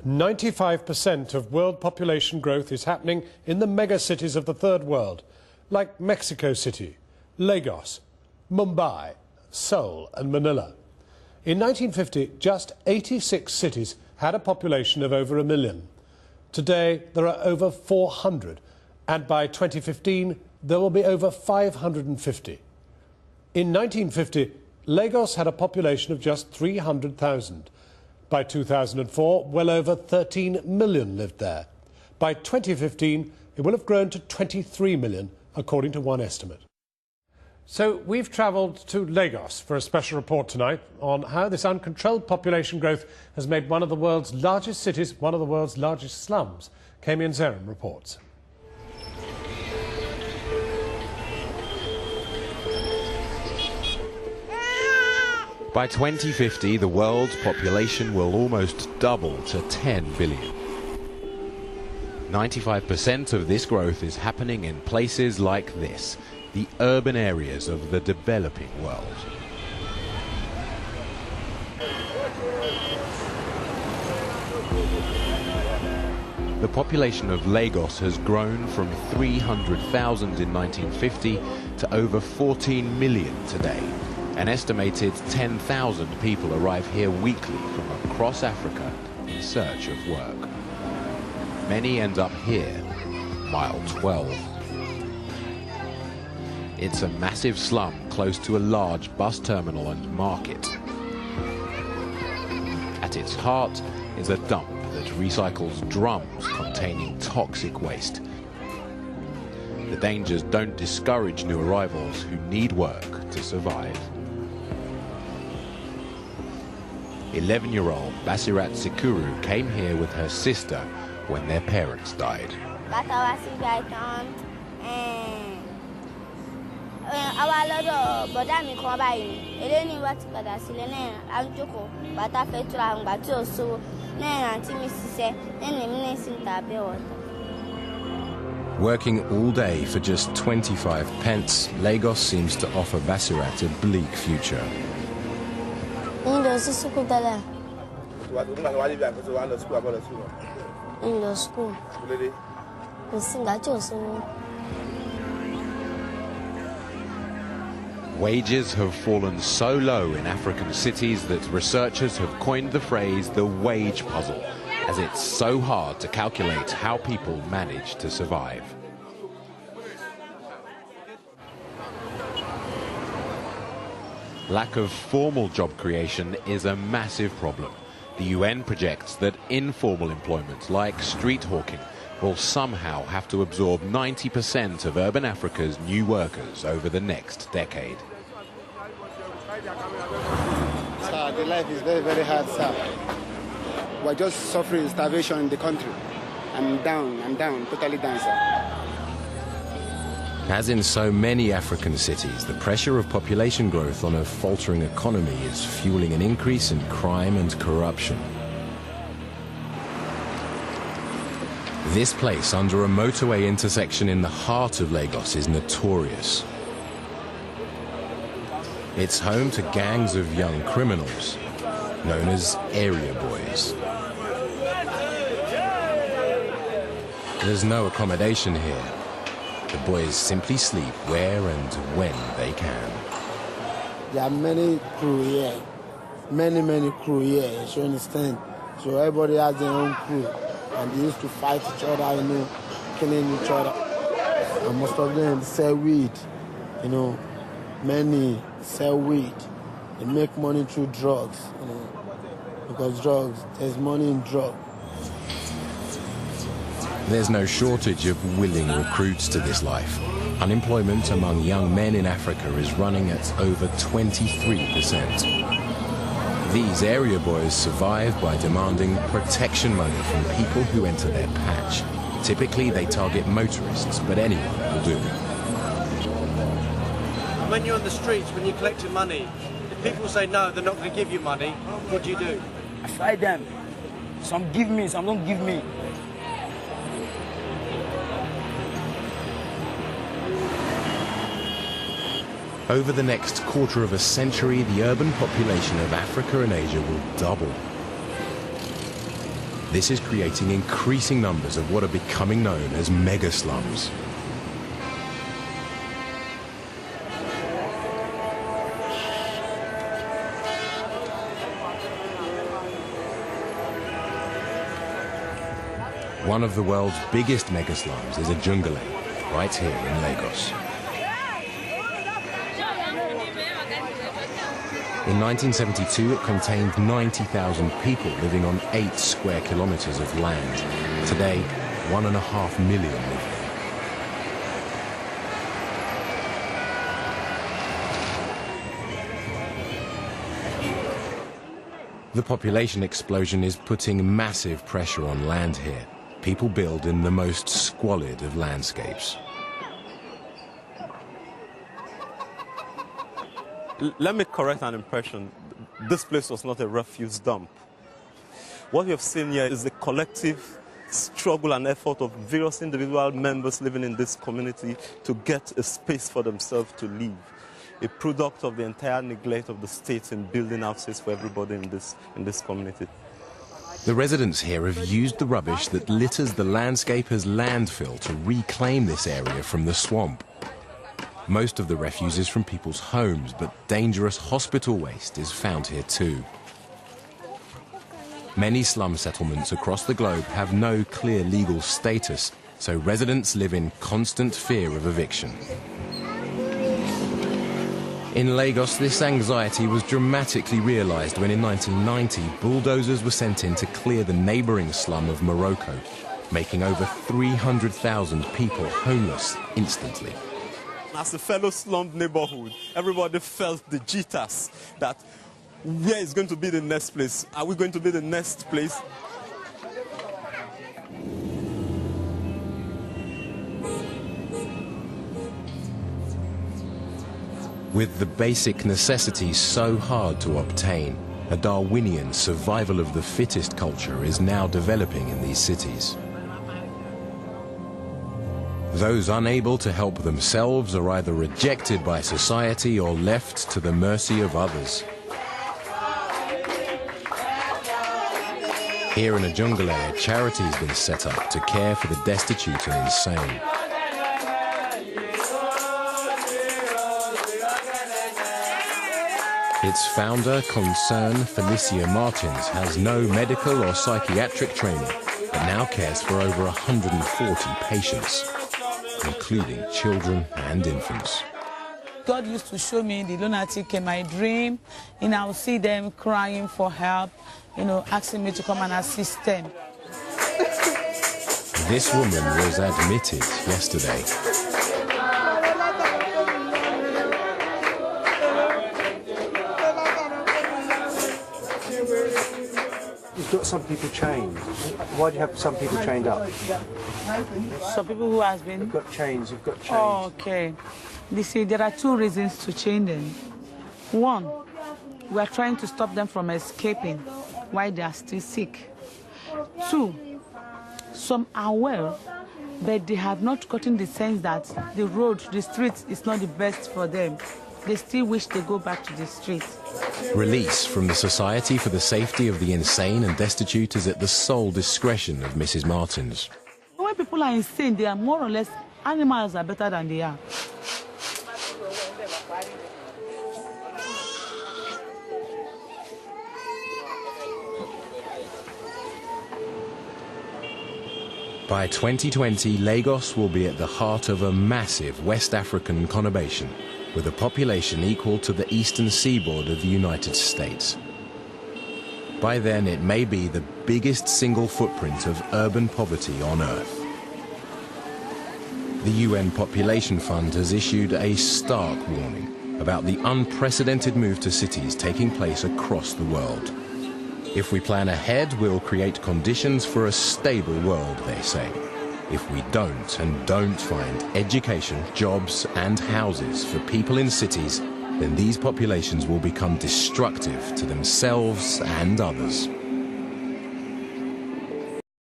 95% of world population growth is happening in the megacities of the Third World, like Mexico City, Lagos, Mumbai, Seoul and Manila. In 1950, just 86 cities had a population of over 1 million. Today, there are over 400, and by 2015, there will be over 550. In 1950, Lagos had a population of just 300,000. By 2004, well over 13 million lived there. By 2015, it will have grown to 23 million, according to one estimate. So we've travelled to Lagos for a special report tonight on how this uncontrolled population growth has made one of the world's largest cities one of the world's largest slums. Kamian Zerim reports. By 2050, the world's population will almost double to 10 billion. 95% of this growth is happening in places like this, the urban areas of the developing world. The population of Lagos has grown from 300,000 in 1950 to over 14 million today. An estimated 10,000 people arrive here weekly from across Africa in search of work. Many end up here, mile 12. It's a massive slum close to a large bus terminal and market. At its heart is a dump that recycles drums containing toxic waste. The dangers don't discourage new arrivals who need work to survive. 11-year-old Basirat Sikuru came here with her sister when their parents died. Working all day for just 25 pence, Lagos seems to offer Basirat a bleak future. Wages have fallen so low in African cities that researchers have coined the phrase the wage puzzle, as it's so hard to calculate how people manage to survive. Lack of formal job creation is a massive problem. The UN projects that informal employment, like street hawking, will somehow have to absorb 90% of urban Africa's new workers over the next decade. Sir, the life is very, very hard, sir. We're just suffering starvation in the country. I'm down, totally down, sir. As in so many African cities, the pressure of population growth on a faltering economy is fueling an increase in crime and corruption. This place under a motorway intersection in the heart of Lagos is notorious. It's home to gangs of young criminals, known as area boys. There's no accommodation here. The boys simply sleep where and when they can. There are many crew here, many crew here, you understand? So everybody has their own crew, and they used to fight each other, you know, killing each other. And most of them sell weed, you know, many sell weed. They make money through drugs, you know, because drugs, there's money in drugs. There's no shortage of willing recruits to this life. Unemployment among young men in Africa is running at over 23%. These area boys survive by demanding protection money from people who enter their patch. Typically, they target motorists, but anyone will do. When you're on the streets, when you're collecting money, if people say no, they're not going to give you money, what do you do? I fight them. Some give me, some don't give me. Over the next quarter of a century, the urban population of Africa and Asia will double. This is creating increasing numbers of what are becoming known as mega slums. One of the world's biggest mega slums is Ajungale, right here in Lagos. In 1972, it contained 90,000 people living on 8 square kilometers of land. Today, 1.5 million live there. The population explosion is putting massive pressure on land here. People build in the most squalid of landscapes. Let me correct an impression. This place was not a refuse dump. What we have seen here is the collective struggle and effort of various individual members living in this community to get a space for themselves to live. A product of the entire neglect of the state in building houses for everybody in this community. The residents here have used the rubbish that litters the landscape as landfill to reclaim this area from the swamp. Most of the refuse is from people's homes, but dangerous hospital waste is found here too. Many slum settlements across the globe have no clear legal status, so residents live in constant fear of eviction. In Lagos, this anxiety was dramatically realized when in 1990, bulldozers were sent in to clear the neighboring slum of Morocco, making over 300,000 people homeless instantly. As a fellow slummed neighborhood, everybody felt the jitters that where is going to be the next place? Are we going to be the next place? With the basic necessities so hard to obtain, a Darwinian survival of the fittest culture is now developing in these cities. Those unable to help themselves are either rejected by society or left to the mercy of others. Here in Ajungale, a charity has been set up to care for the destitute and insane. Its founder, Concern Felicia Martins, has no medical or psychiatric training, but now cares for over 140 patients, including children and infants. God used to show me the lunatic in my dream, and I would see them crying for help, asking me to come and assist them. This woman was admitted yesterday. You've got some people chained. Why do you have some people chained up? Some people who has been... You've got chains, you've got chains. Oh, okay. You see, there are 2 reasons to chain them. 1, we are trying to stop them from escaping while they are still sick. 2, some are well, but they have not gotten the sense that the road, the street is not the best for them. They still wish they go back to the street. Release from the Society for the Safety of the Insane and Destitute is at the sole discretion of Mrs. Martins. When people are insane, they are more or less, animals are better than they are. By 2020, Lagos will be at the heart of a massive West African conurbation, with a population equal to the eastern seaboard of the United States. By then, it may be the biggest single footprint of urban poverty on Earth. The UN Population Fund has issued a stark warning about the unprecedented move to cities taking place across the world. If we plan ahead, we'll create conditions for a stable world, they say. If we don't find education, jobs and houses for people in cities, then these populations will become destructive to themselves and others.